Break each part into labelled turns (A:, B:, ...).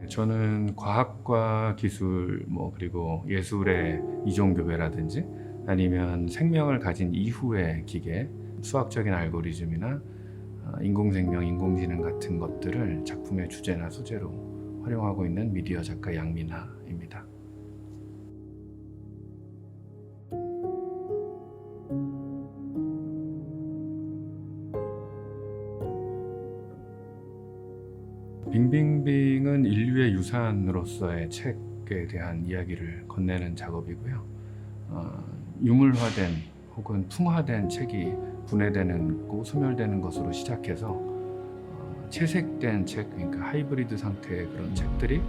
A: 저는 과학과 기술, 그리고 예술의 이종교배라든지 아니면 생명을 가진 이후의 기계, 수학적인 알고리즘이나 인공생명, 인공지능 같은 것들을 작품의 주제나 소재로 활용하고 있는 미디어 작가 양민하입니다. 빙빙빙은 인류의 유산으로서의 책에 대한 이야기를 건네는 작업이고요. 유물화된 혹은 풍화된 책이 분해되는 고 소멸되는 것으로 시작해서 채색된 책, 그러니까 하이브리드 상태의 그런 책들이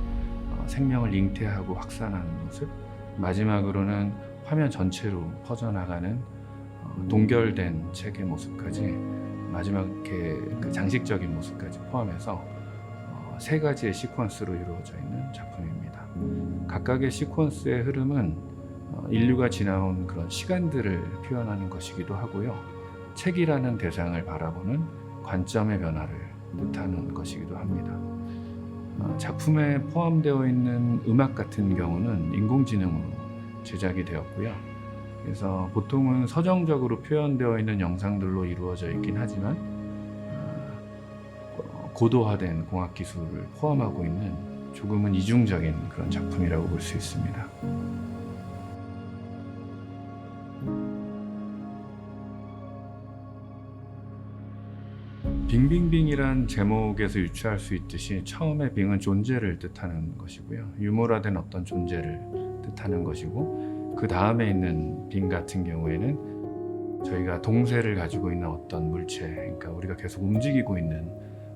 A: 생명을 잉태하고 확산하는 모습, 마지막으로는 화면 전체로 퍼져나가는 동결된 책의 모습까지, 마지막에 그 장식적인 모습까지 포함해서 세 가지의 시퀀스로 이루어져 있는 작품입니다. 각각의 시퀀스의 흐름은 인류가 지나온 그런 시간들을 표현하는 것이기도 하고요. 책이라는 대상을 바라보는 관점의 변화를 뜻하는 것이기도 합니다. 작품에 포함되어 있는 음악 같은 경우는 인공지능으로 제작이 되었고요. 그래서 보통은 서정적으로 표현되어 있는 영상들로 이루어져 있긴 하지만 고도화된 공학 기술을 포함하고 있는 조금은 이중적인 그런 작품이라고 볼 수 있습니다. 빙빙빙이란 제목에서 유추할 수 있듯이 처음에 빙은 존재를 뜻하는 것이고요. 유물화된 어떤 존재를 뜻하는 것이고, 그 다음에 있는 빙 같은 경우에는 저희가 동세를 가지고 있는 어떤 물체, 그러니까 우리가 계속 움직이고 있는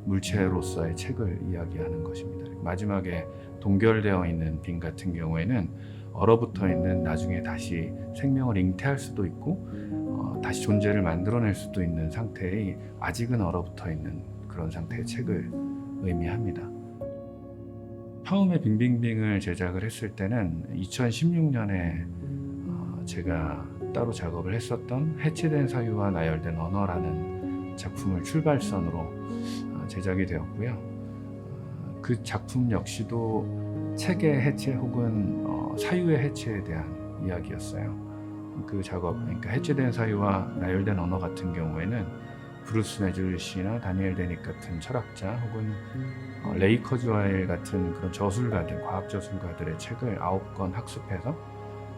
A: 물체로서의 책을 이야기하는 것입니다. 마지막에 동결되어 있는 빙 같은 경우에는 얼어붙어 있는, 나중에 다시 생명을 잉태할 수도 있고 다시 존재를 만들어낼 수도 있는 상태의, 아직은 얼어붙어 있는 그런 상태의 책을 의미합니다. 처음에 빙빙빙을 제작을 했을 때는 2016년에 제가 따로 작업을 했었던 해체된 사유와 나열된 언어라는 작품을 출발선으로 제작이 되었고요. 그 작품 역시도 책의 해체 혹은 사유의 해체에 대한 이야기였어요. 그 작업, 그러니까 해체된 사유와 나열된 언어 같은 경우에는 브루스 매줄리시나 다니엘 데닉 같은 철학자 혹은 레이 커즈와일 같은 그런 저술가들, 과학 저술가들의 책을 9권 학습해서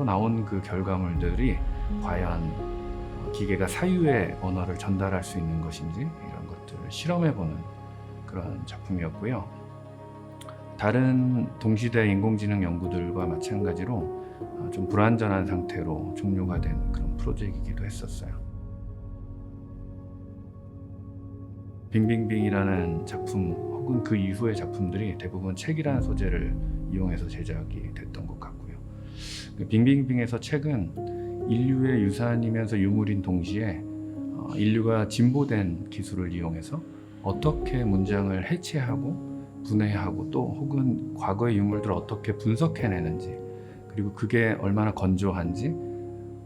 A: 나온 그 결과물들이 과연 기계가 사유의 언어를 전달할 수 있는 것인지, 이런 것들을 실험해보는 그런 작품이었고요. 다른 동시대 인공지능 연구들과 마찬가지로 좀 불완전한 상태로 종료가 된 그런 프로젝트이기도 했었어요. 빙빙빙이라는 작품 혹은 그 이후의 작품들이 대부분 책이라는 소재를 이용해서 제작이 됐던 것 같고요. 빙빙빙에서 책은 인류의 유산이면서 유물인 동시에 인류가 진보된 기술을 이용해서 어떻게 문장을 해체하고 분해하고 또 혹은 과거의 유물들을 어떻게 분석해내는지, 그리고 그게 얼마나 건조한지,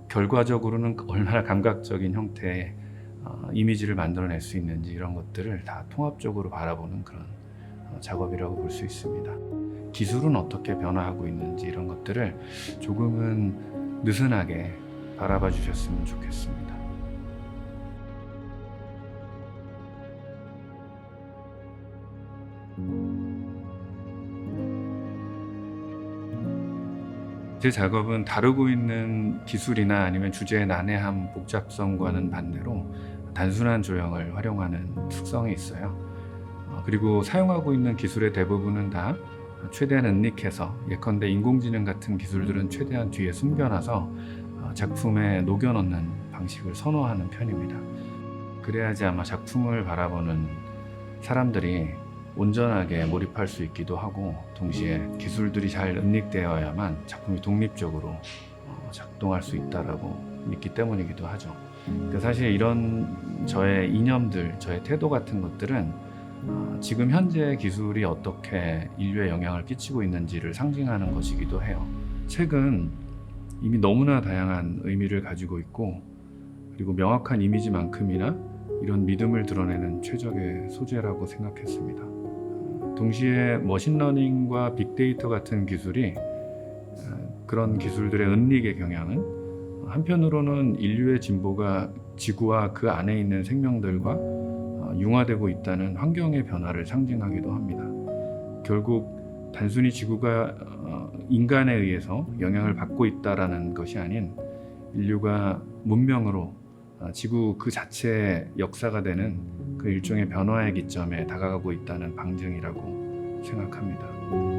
A: 결과적으로는 얼마나 감각적인 형태의 이미지를 만들어낼 수 있는지, 이런 것들을 다 통합적으로 바라보는 그런 작업이라고 볼 수 있습니다. 기술은 어떻게 변화하고 있는지, 이런 것들을 조금은 느슨하게 바라봐 주셨으면 좋겠습니다. 제 작업은 다루고 있는 기술이나 아니면 주제의 난해함, 복잡성과는 반대로 단순한 조형을 활용하는 특성이 있어요. 그리고 사용하고 있는 기술의 대부분은 다 최대한 은닉해서, 예컨대 인공지능 같은 기술들은 최대한 뒤에 숨겨놔서 작품에 녹여넣는 방식을 선호하는 편입니다. 그래야지 아마 작품을 바라보는 사람들이 온전하게 몰입할 수 있기도 하고, 동시에 기술들이 잘 은닉되어야만 작품이 독립적으로 작동할 수 있다라고 믿기 때문이기도 하죠. 그러니까 사실 이런 저의 이념들, 저의 태도 같은 것들은 지금 현재 기술이 어떻게 인류에 영향을 끼치고 있는지를 상징하는 것이기도 해요. 책은 이미 너무나 다양한 의미를 가지고 있고, 그리고 명확한 이미지만큼이나 이런 믿음을 드러내는 최적의 소재라고 생각했습니다. 동시에 머신러닝과 빅데이터 같은 기술이 그런 기술들의 은닉의 경향은 한편으로는 인류의 진보가 지구와 그 안에 있는 생명들과 융화되고 있다는 환경의 변화를 상징하기도 합니다. 결국 단순히 지구가 인간에 의해서 영향을 받고 있다라는 것이 아닌 인류가 문명으로 지구 그 자체의 역사가 되는 그 일종의 변화의 기점에 다가가고 있다는 방증이라고 생각합니다.